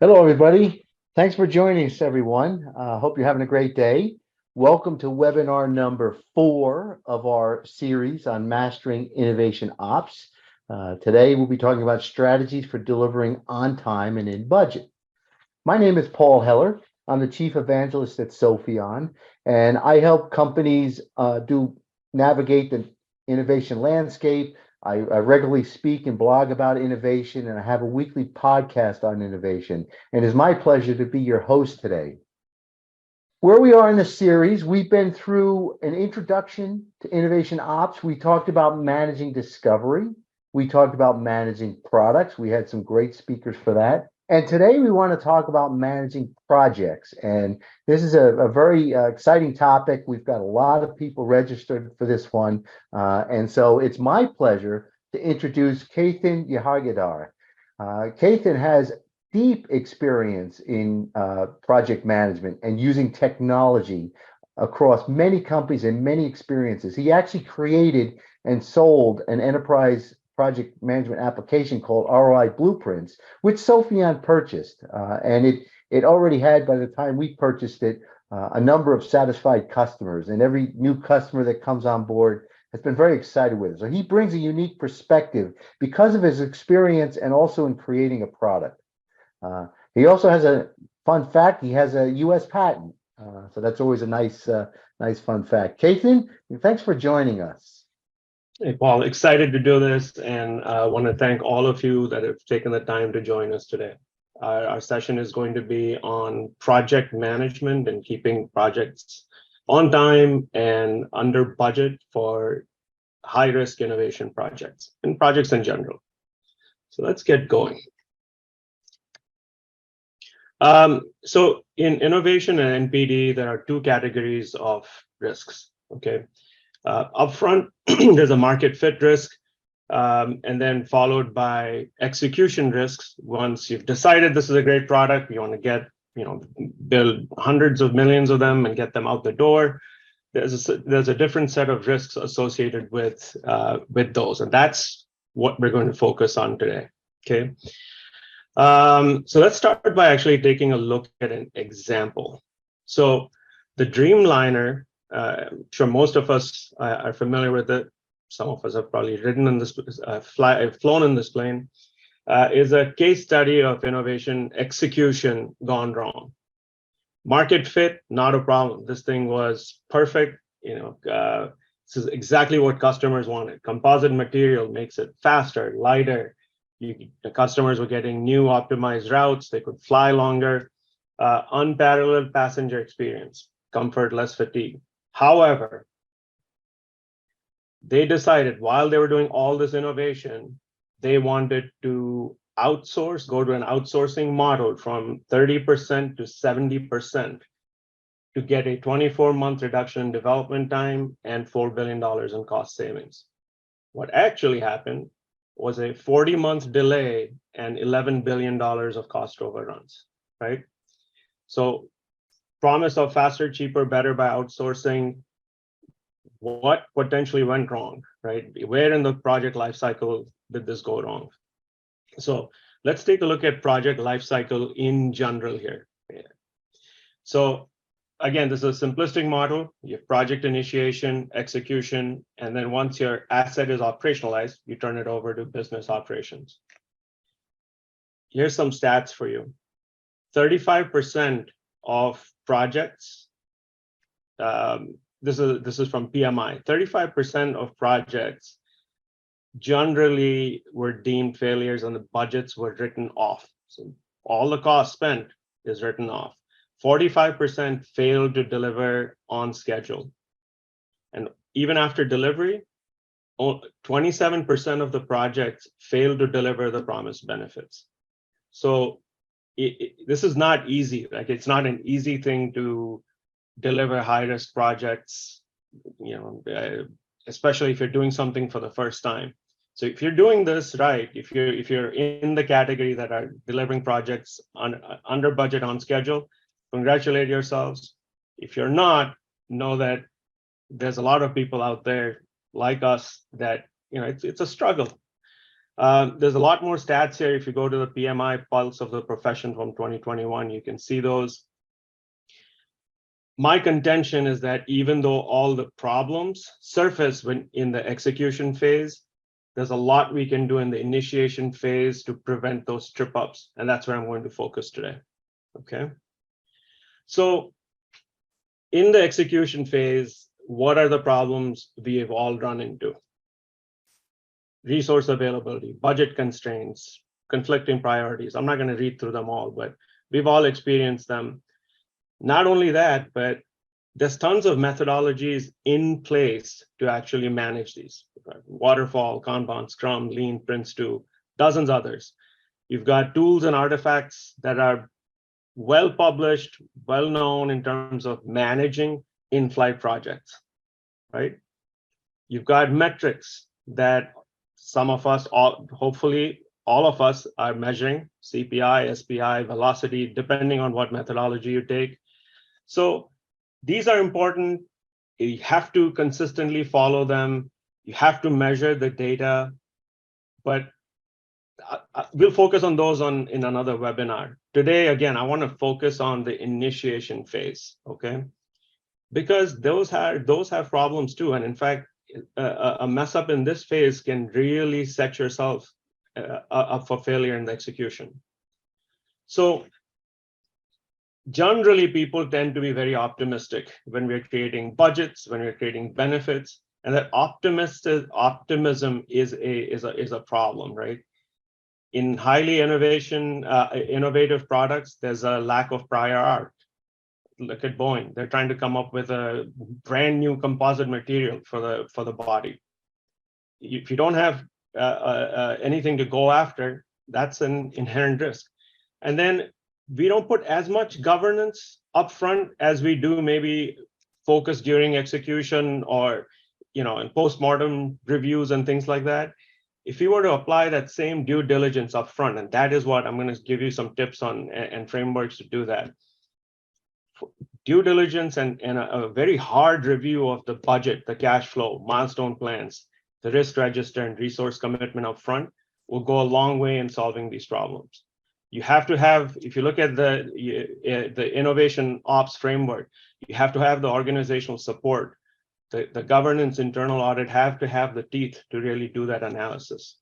Hello, everybody. Thanks for joining us, everyone. Hope you're having a great day. Welcome to webinar number 4 of our series on mastering innovation ops. Today, we'll be talking about strategies for delivering on time and in budget. My name is Paul Heller. I'm the Chief Evangelist at Sopheon, and I help companies navigate the innovation landscape. I regularly speak and blog about innovation, and I have a weekly podcast on innovation. And it's my pleasure to be your host today. Where we are in the series, we've been through an introduction to innovation ops. We talked about managing discovery. We talked about managing products. We had some great speakers for that. And today we want to talk about managing projects. And this is a very exciting topic. We've got a lot of people registered for this one. And so it's my pleasure to introduce Ketan Jahagirdar. Ketan has deep experience in project management and using technology across many companies and many experiences. He actually created and sold an enterprise project management application called ROI Blueprints, which Sopheon purchased. And it already had, by the time we purchased it, a number of satisfied customers. And every new customer that comes on board has been very excited with it. So he brings a unique perspective because of his experience and also in creating a product. He also has a fun fact. He has a U.S. patent. So that's always a nice fun fact. Ketan, thanks for joining us. Hey, Paul, excited to do this, and I want to thank all of you that have taken the time to join us today. Our session is going to be on project management and keeping projects on time and under budget for high-risk innovation projects and projects in general. So let's get going. So in innovation and NPD, there are two categories of risks, okay? Upfront, there's a market fit risk, and then followed by execution risks. Once you've decided this is a great product, you want to build hundreds of millions of them and get them out the door. There's a different set of risks associated with those, and that's what we're going to focus on today. Okay. So let's start by actually taking a look at an example. So the Dreamliner. I'm sure most of us are familiar with it. Some of us have probably ridden in this, flown in this plane. Is a case study of innovation execution gone wrong. Market fit, not a problem. This thing was perfect. This is exactly what customers wanted. Composite material makes it faster, lighter. The customers were getting new optimized routes. They could fly longer. Unparalleled passenger experience, comfort, less fatigue. However, they decided while they were doing all this innovation, they wanted to outsource, go to an outsourcing model from 30% to 70% to get a 24-month reduction in development time and $4 billion in cost savings. What actually happened was a 40-month delay and $11 billion of cost overruns, right? So promise of faster, cheaper, better by outsourcing. What potentially went wrong, right? Where in the project lifecycle did this go wrong? So let's take a look at project lifecycle in general here. So again, this is a simplistic model. You have project initiation, execution, and then once your asset is operationalized, you turn it over to business operations. Here's some stats for you. 35% of projects, this is from PMI, 35% of projects generally were deemed failures and the budgets were written off. So all the cost spent is written off. 45% failed to deliver on schedule. And even after delivery, 27% of the projects failed to deliver the promised benefits. So this is not easy. Like, it's not an easy thing to deliver high-risk projects, especially if you're doing something for the first time. So if you're doing this right, if you're in the category that are delivering projects under budget, on schedule, congratulate yourselves. If you're not, know that there's a lot of people out there like us that it's a struggle. There's a lot more stats here. If you go to the PMI Pulse of the Profession from 2021, you can see those. My contention is that even though all the problems surface when in the execution phase, there's a lot we can do in the initiation phase to prevent those trip ups. And that's where I'm going to focus today. Okay. So in the execution phase, what are the problems we have all run into? Resource availability, budget constraints, conflicting priorities. I'm not going to read through them all, but we've all experienced them. Not only that, but there's tons of methodologies in place to actually manage these. Waterfall, Kanban, Scrum, Lean, Prince2, dozens others. You've got tools and artifacts that are well published, well known in terms of managing in-flight projects, right? You've got metrics that some of us, hopefully all of us are measuring, CPI, SPI, velocity, depending on what methodology you take. So these are important. You have to consistently follow them. You have to measure the data, but we'll focus on those in another webinar. Today, again, I want to focus on the initiation phase, okay? Because those have problems too. And in fact, a mess up in this phase can really set yourself up for failure in the execution. So generally, people tend to be very optimistic when we're creating budgets, when we're creating benefits, and that optimism is a problem, right? In highly innovative products, there's a lack of prior art. Look at Boeing; they're trying to come up with a brand new composite material for the body. If you don't have anything to go after, that's an inherent risk. And then we don't put as much governance upfront as we do maybe focus during execution or in postmortem reviews and things like that. If you were to apply that same due diligence upfront, and that is what I'm going to give you some tips on and frameworks to do that. Due diligence and a very hard review of the budget, the cash flow, milestone plans, the risk register, and resource commitment upfront will go a long way in solving these problems. You have to have, if you look at the InnovationOps framework, you have to have the organizational support. The governance, internal audit have to have the teeth to really do that analysis.